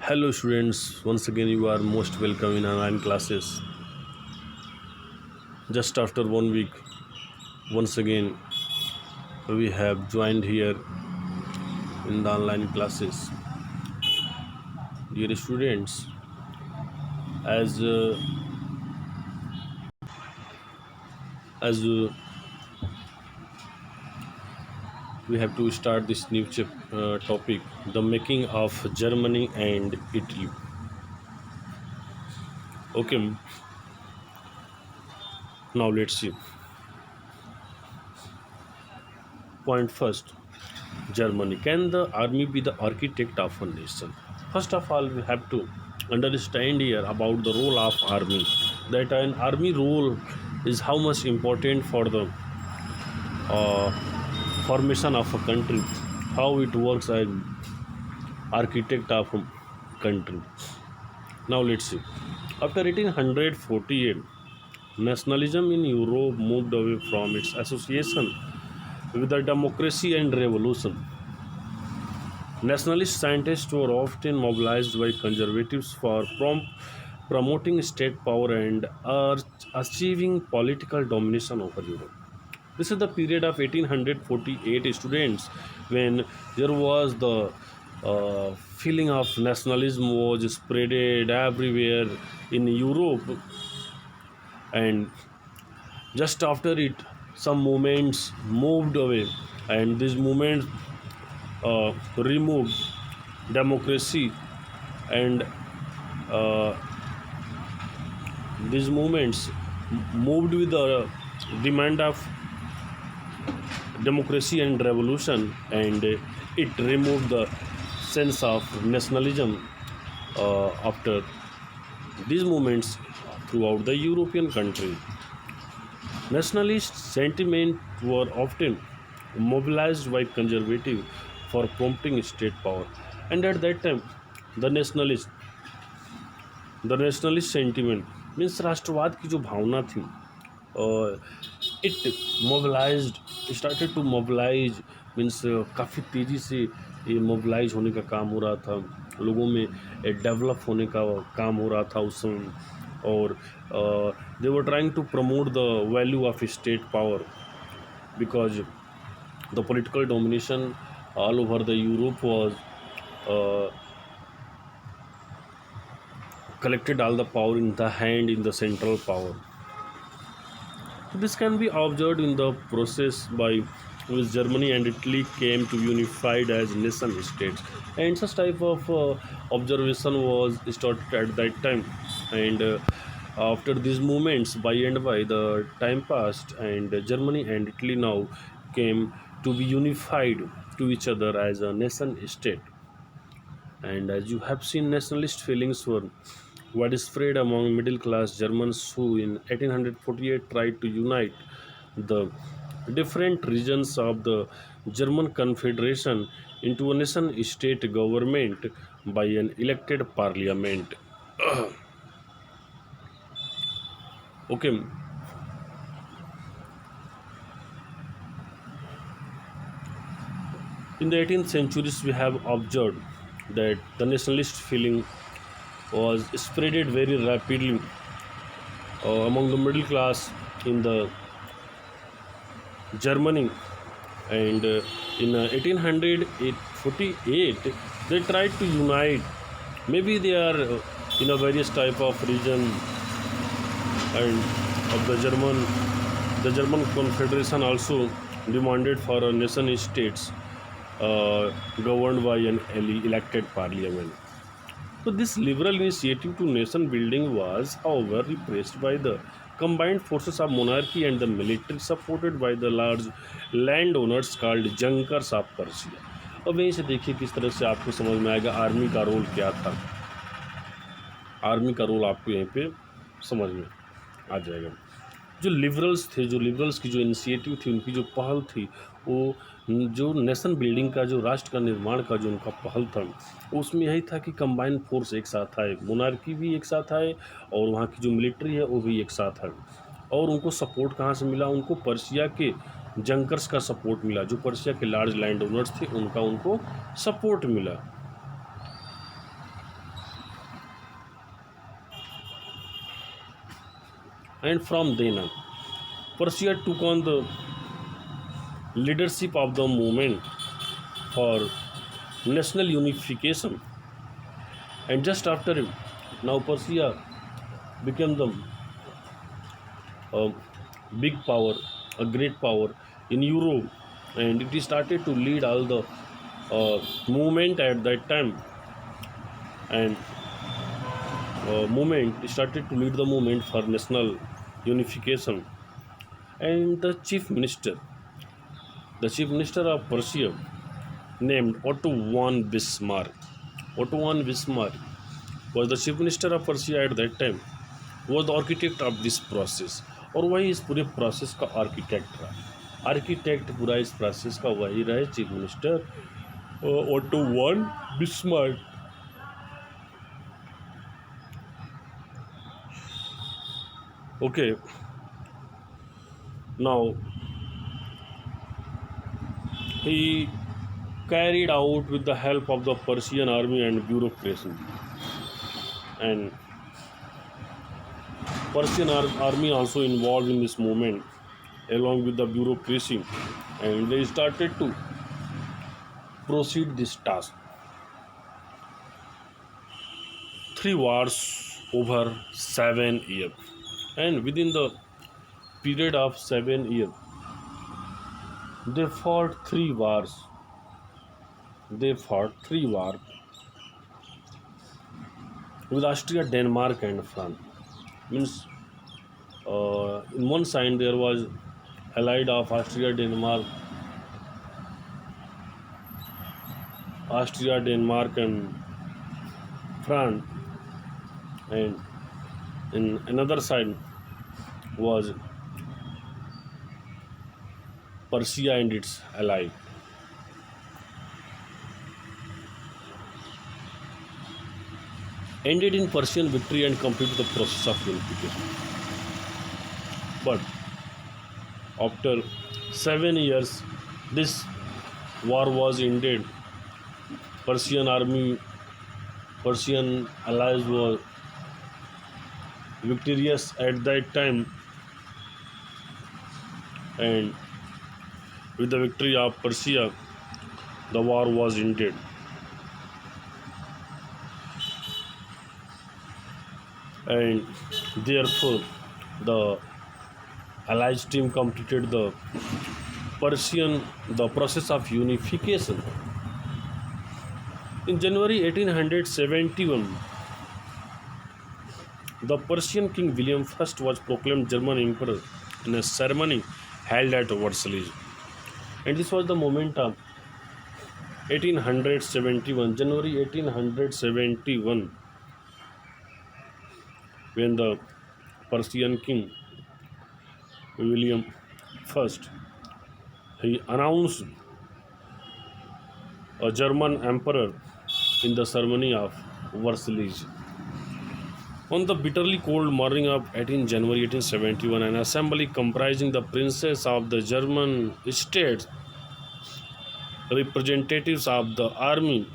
Hello students, once again you are most welcome in online classes. Just after 1 week, once again we have joined here in the online classes. Dear students, as as we have to start this new topic, the making of Germany and Italy. Okay, now let's see. Point first, Germany. Can the army be the architect of a nation? First of all, we have to understand here about the role of army. That an army role is how much important for the uh, formation of a country, how it works as architect of a country. Now let's see. After 1848, nationalism in Europe moved away from its association with the democracy and revolution. Nationalist scientists were often mobilized by conservatives for promoting state power and achieving political domination over Europe. This is the period of 1848 students when there was the feeling of nationalism was spreaded everywhere in Europe, and just after it some movements moved away, and these movements removed democracy, and uh, these movements moved with the demand of democracy and revolution, and it removed the sense of nationalism after these movements throughout the European country. Nationalist sentiment were often mobilized by conservative for prompting state power, and at that time the nationalist the nationalist sentiment means राष्ट्रवाद की जो भावना थी, it mobilised started to mobilise means काफ़ी तेज़ी से ये mobilise होने का काम हो रहा था, लोगों में डेवलप होने का काम हो रहा था उस समय, और they were trying to promote the value of state power because the political domination all over the Europe was collected all the power in the hand in the central power. This can be observed in the process by which Germany and Italy came to unified as nation states, and such type of observation was started at that time, and after these movements by and by the time passed, and Germany and Italy now came to be unified to each other as a nation state. And as you have seen, nationalist feelings were widespread among middle class Germans who in 1848 tried to unite the different regions of the German Confederation into a nation state government by an elected parliament. Okay, in the 18th centuries, we have observed that the nationalist feeling was spreaded very rapidly among the middle class in the Germany, and in 1848 they tried to unite. Maybe they are in a various type of region and of the German Confederation also demanded for a nation states governed by an elected parliament. So this liberal initiative to nation building was, however, repressed by the combined forces of monarchy and the military, supported by the large landowners called Junkers of Persia. अब यहीं से देखिए किस तरह से आपको समझ में आएगा आर्मी का रोल क्या था। आर्मी का रोल आपको यहीं पे समझ में आ जाएगा। जो लिबरल्स थे, जो लिबरल्स की जो इनिशिएटिव थी, उनकी जो पहल थी, वो जो नेशन बिल्डिंग का, जो राष्ट्र का निर्माण का जो उनका पहल था, उसमें यही था कि कंबाइंड फोर्स एक साथ आए, मोनार्की भी एक साथ आए और वहाँ की जो मिलिट्री है वो भी एक साथ आए। और उनको सपोर्ट कहाँ से मिला? उनको पर्शिया के जंकर्स का सपोर्ट मिला, जो पर्शिया के लार्ज लैंड ओनर्स थे उनका उनको सपोर्ट मिला। And from then on, Persia took on the leadership of the movement for national unification. And just after him, now Persia became the uh, big power, a great power in Europe, and it started to lead all the movement at that time. And movement started to lead the movement for national unification. And the chief minister of Persia, named Otto von Bismarck. Otto von Bismarck was the chief minister of Persia at that time, was the architect of this process. और वही इस पूरे process का architect रहा, architect पूरा इस process का वही रहे, chief minister auto von Bismarck. Okay, now he carried out with the help of the Persian army and bureaucracy. And Persian army also involved in this movement along with the bureaucracy, and they started to proceed this task. 3 wars over 7 years, and within the period of 7 years, they fought 3 wars. They fought 3 wars with Austria, Denmark, and France. Means in one side there was allied of Austria, Denmark, and France, and in another side was Persia and its ally. Ended in Persian victory and completed the process of unification. But after 7 years, this war was ended. Persian army, Persian allies were victorious at that time, and with the victory of Persia, the war was ended. And therefore, the allies team completed the process of unification. In January 1871, the Persian King William I was proclaimed German Emperor in a ceremony held at Versailles. And this was the moment of 1871, January 1871, when the Persian King William I, he announced a German emperor in the ceremony of Versailles. On the bitterly cold morning of 18 January 1871, an assembly comprising the princes of the German states, representatives of the army,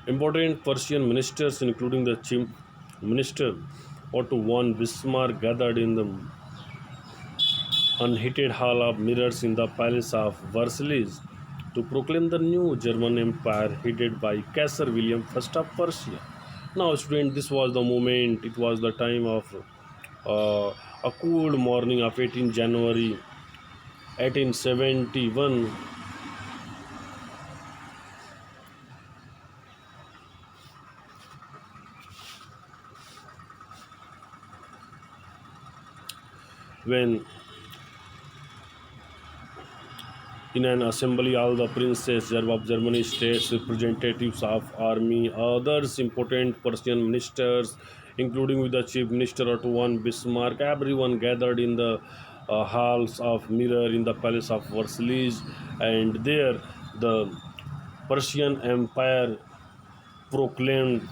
important Persian ministers, including the chief minister Otto von Bismarck, gathered in the unheated hall of mirrors in the palace of Versailles to proclaim the new German Empire headed by Kaiser William I of Persia. Now, student, this was the moment. It was the time of a cool morning of 18 January 1871. When in an assembly, all the princes of Germany states, representatives of army, others important Persian ministers, including with the chief minister Otto von Bismarck, everyone gathered in the halls of mirror in the palace of Versailles, and there the Persian Empire proclaimed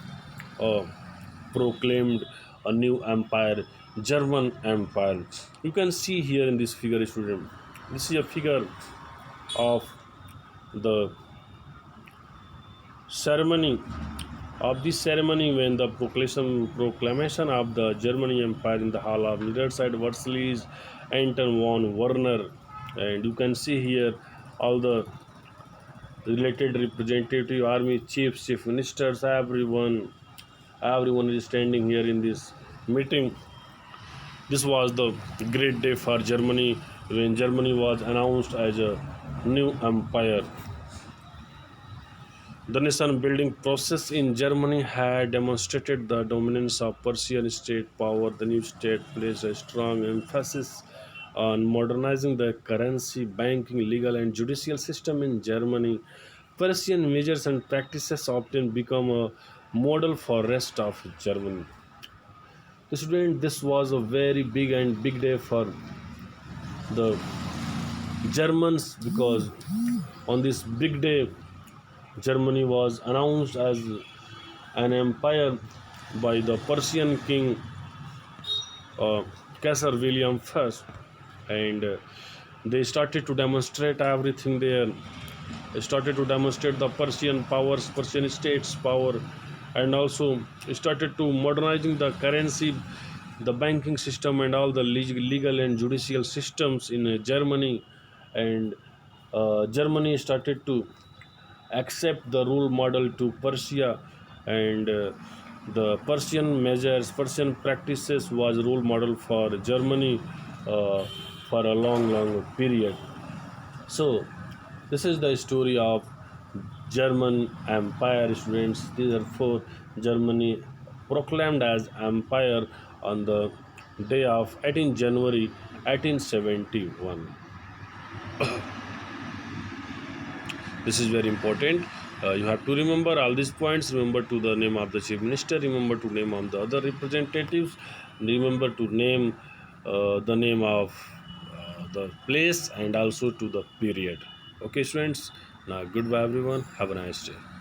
proclaimed a new empire, German Empire. You can see here in this figure, student. This is a figure of the ceremony of this ceremony, when the proclamation of the German Empire in the Hall of Niederside Versailles, Anton von Werner, and you can see here all the related representative, army chiefs, chief ministers, everyone is standing here in this meeting. This was the great day for Germany when Germany was announced as a new empire. The nation building process in Germany had demonstrated the dominance of Persian state power. The new state placed a strong emphasis on modernizing the currency, banking, legal, and judicial system in Germany. Persian measures and practices often become a model for rest of Germany. Student, this was a very big day for the Germans because on this big day, Germany was announced as an empire by the Persian king uh, Caesar William I, and they started to demonstrate everything there. They started to demonstrate the Persian powers, Persian states' power, and also started to modernizing the currency, the banking system, and all the legal and judicial systems in Germany. And Germany started to accept the rule model to Persia, and the Persian measures, Persian practices was role model for Germany uh, for a long period. So this is the story of German Empire, students. Therefore, Germany proclaimed as empire on the day of 18 January 1871. This is very important. You have to remember all these points. Remember to the name of the chief minister. Remember to name of the other representatives. Remember to name the name of the place and also to the period. Okay, students. Now, goodbye, everyone. Have a nice day.